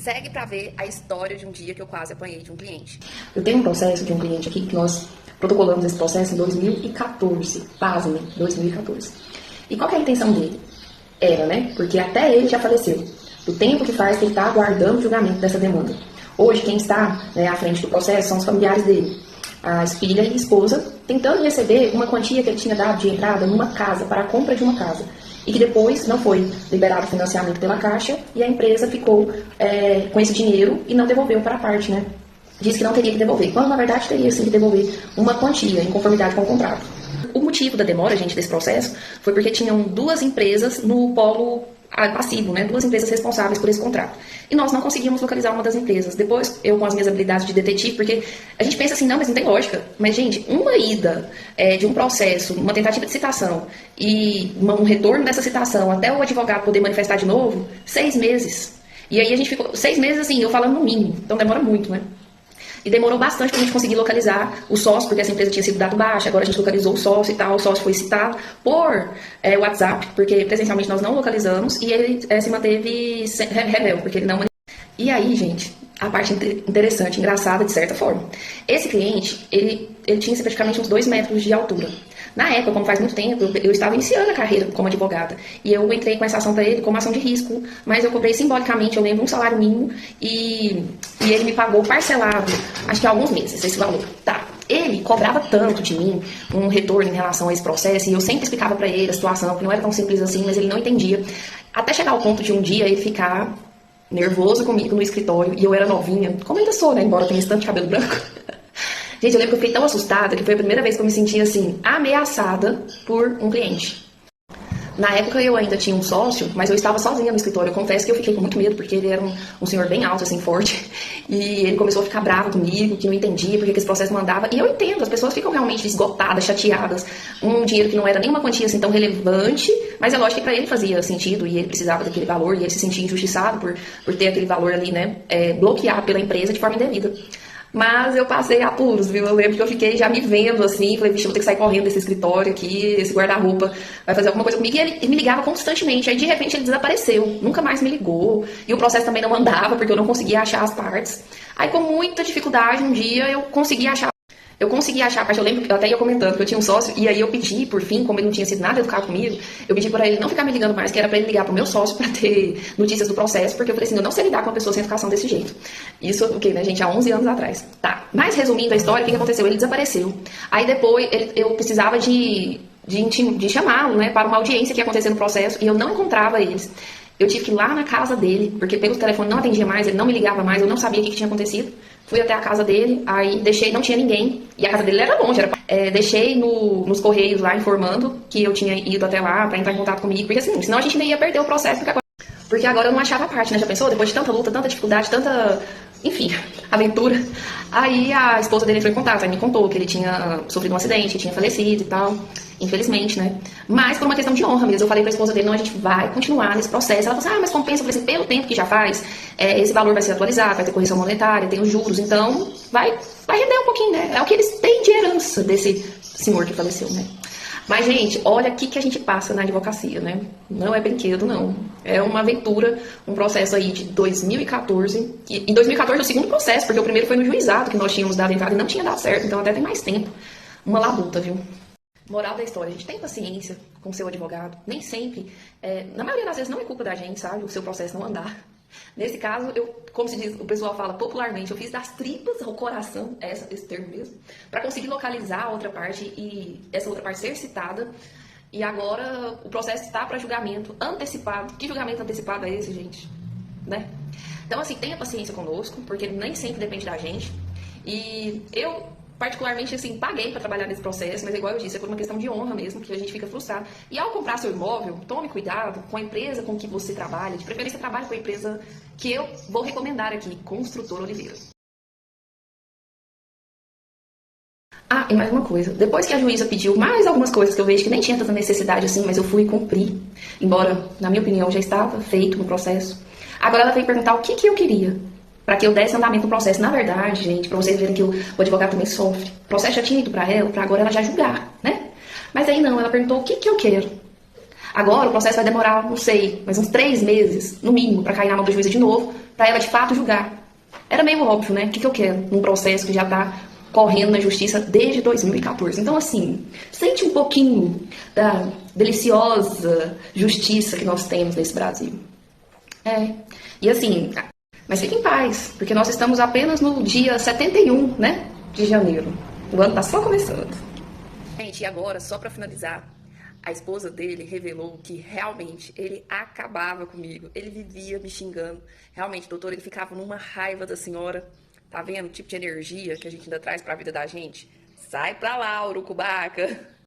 Segue para ver a história de um dia que eu quase apanhei de um cliente. Eu tenho um processo de um cliente aqui que nós protocolamos esse processo em 2014. Pasmem, 2014. E qual que é a intenção dele? Era, né? Porque até ele já faleceu. O tempo que faz que ele está aguardando o julgamento dessa demanda. Hoje, quem está, né, à frente do processo são os familiares dele. A filha e a esposa, tentando receber uma quantia que ele tinha dado de entrada numa casa, para a compra de uma casa. E que depois não foi liberado o financiamento pela Caixa e a empresa ficou com esse dinheiro e não devolveu para a parte, né? Disse que não teria que devolver, quando na verdade teria sim que devolver uma quantia em conformidade com o contrato. O motivo da demora, gente, desse processo foi porque tinham duas empresas no polo passivo, né? Duas empresas responsáveis por esse contrato. E nós não conseguimos localizar uma das empresas. Depois, eu com as minhas habilidades de detetive, porque a gente pensa assim, não, mas não tem lógica. Mas, gente, uma ida de um processo, uma tentativa de citação e um retorno dessa citação até o advogado poder manifestar de novo, 6 meses. E aí a gente ficou 6 meses assim, eu falando no mínimo. Então demora muito, né? E demorou bastante para a gente conseguir localizar o sócio, porque essa empresa tinha sido dado baixa, agora a gente localizou o sócio e tal, o sócio foi citado por WhatsApp, porque presencialmente nós não localizamos, e ele se manteve rebelde, porque ele não... E aí, gente, a parte interessante, engraçada de certa forma. Esse cliente, ele tinha praticamente uns 2 metros de altura. Na época, como faz muito tempo, eu estava iniciando a carreira como advogada. E eu entrei com essa ação para ele como ação de risco, mas eu cobrei simbolicamente, eu lembro, um salário mínimo e ele me pagou parcelado, acho que há alguns meses, esse valor. Tá. Ele cobrava tanto de mim um retorno em relação a esse processo e eu sempre explicava para ele a situação, que não era tão simples assim, mas ele não entendia. Até chegar ao ponto de um dia ele ficar nervoso comigo no escritório e eu era novinha, como ainda sou, né, embora eu tenha esse tanto de cabelo branco. Gente, eu lembro que eu fiquei tão assustada que foi a primeira vez que eu me senti, assim, ameaçada por um cliente. Na época eu ainda tinha um sócio, mas eu estava sozinha no escritório. Eu confesso que eu fiquei com muito medo, porque ele era um senhor bem alto, assim, forte. E ele começou a ficar bravo comigo, que não entendia porque que esse processo não andava. E eu entendo, as pessoas ficam realmente esgotadas, chateadas. Um dinheiro que não era nem uma quantia, assim, tão relevante. Mas é lógico que para ele fazia sentido e ele precisava daquele valor. E ele se sentia injustiçado por ter aquele valor ali, né, bloqueado pela empresa de forma indevida. Mas eu passei apuros, viu? Eu lembro que eu fiquei já me vendo assim, falei, vixe, eu vou ter que sair correndo desse escritório aqui, esse guarda-roupa vai fazer alguma coisa comigo. E ele me ligava constantemente, aí de repente ele desapareceu, nunca mais me ligou. E o processo também não andava, porque eu não conseguia achar as partes. Aí com muita dificuldade, um dia eu consegui achar a parte. Eu lembro que eu até ia comentando que eu tinha um sócio, e aí eu pedi, por fim, como ele não tinha sido nada educado comigo, eu pedi para ele não ficar me ligando mais, que era para ele ligar pro meu sócio para ter notícias do processo, porque eu falei assim, eu não sei lidar com uma pessoa sem educação desse jeito. Isso, o que, né, gente, há 11 anos atrás. Tá, mas resumindo a história, o que aconteceu? Ele desapareceu. Aí depois, eu precisava de chamá-lo, né, para uma audiência que ia acontecer no processo, e eu não encontrava eles. Eu tive que ir lá na casa dele, porque pelo telefone não atendia mais, ele não me ligava mais, eu não sabia o que tinha acontecido. Fui até a casa dele, aí deixei, não tinha ninguém, e a casa dele era longe, deixei nos correios lá informando que eu tinha ido até lá para entrar em contato comigo, porque assim, senão a gente nem ia perder o processo, porque agora eu não achava a parte, né? Já pensou? Depois de tanta luta, tanta dificuldade, tanta, enfim, aventura. Aí a esposa dele entrou em contato, aí me contou que ele tinha sofrido um acidente, tinha falecido e tal, infelizmente, né? Mas por uma questão de honra mesmo, eu falei pra esposa dele, não, a gente vai continuar nesse processo. Ela falou assim, mas compensa, eu falei assim, pelo tempo que já faz, esse valor vai ser atualizado, vai ter correção monetária, tem os juros, então vai render um pouquinho, né? É o que eles têm de herança desse senhor que faleceu, né? Mas, gente, olha o que a gente passa na advocacia, né? Não é brinquedo, não. É uma aventura, um processo aí de 2014. E em 2014 é o segundo processo, porque o primeiro foi no juizado que nós tínhamos dado entrada e não tinha dado certo, então até tem mais tempo. Uma labuta, viu? Moral da história, a gente tem paciência com o seu advogado. Nem sempre, na maioria das vezes não é culpa da gente, sabe? O seu processo não andar. Nesse caso, como se diz, o pessoal fala popularmente, eu fiz das tripas ao coração, esse termo mesmo, para conseguir localizar a outra parte e essa outra parte ser citada. E agora o processo está para julgamento antecipado. Que julgamento antecipado é esse, gente? Né? Então, assim, tenha paciência conosco, porque nem sempre depende da gente. E eu, particularmente, assim, paguei para trabalhar nesse processo, mas igual eu disse, é por uma questão de honra mesmo, que a gente fica frustrado. E ao comprar seu imóvel, tome cuidado com a empresa com que você trabalha, de preferência trabalhe com a empresa que eu vou recomendar aqui, Construtora Oliveira. Ah, e mais uma coisa, depois que a juíza pediu mais algumas coisas que eu vejo que nem tinha tanta necessidade assim, mas eu fui cumprir, embora, na minha opinião, já estava feito no processo, agora ela veio perguntar o que eu queria, para que eu desse andamento no processo. Na verdade, gente, para vocês verem que o advogado também sofre, o processo já tinha ido para ela, para agora ela já julgar, né? Mas aí não, ela perguntou o que eu quero. Agora o processo vai demorar, não sei, mas uns 3 meses, no mínimo, para cair na mão do juíza de novo, para ela de fato julgar. Era meio óbvio, né? O que eu quero num processo que já tá correndo na justiça desde 2014. Então, assim, sente um pouquinho da deliciosa justiça que nós temos nesse Brasil. E assim, mas fique em paz, porque nós estamos apenas no dia 71, né, de janeiro. O ano tá só começando. Gente, e agora, só pra finalizar, a esposa dele revelou que realmente ele acabava comigo. Ele vivia me xingando. Realmente, doutor, ele ficava numa raiva da senhora. Tá vendo o tipo de energia que a gente ainda traz pra vida da gente? Sai pra lá, urucubaca!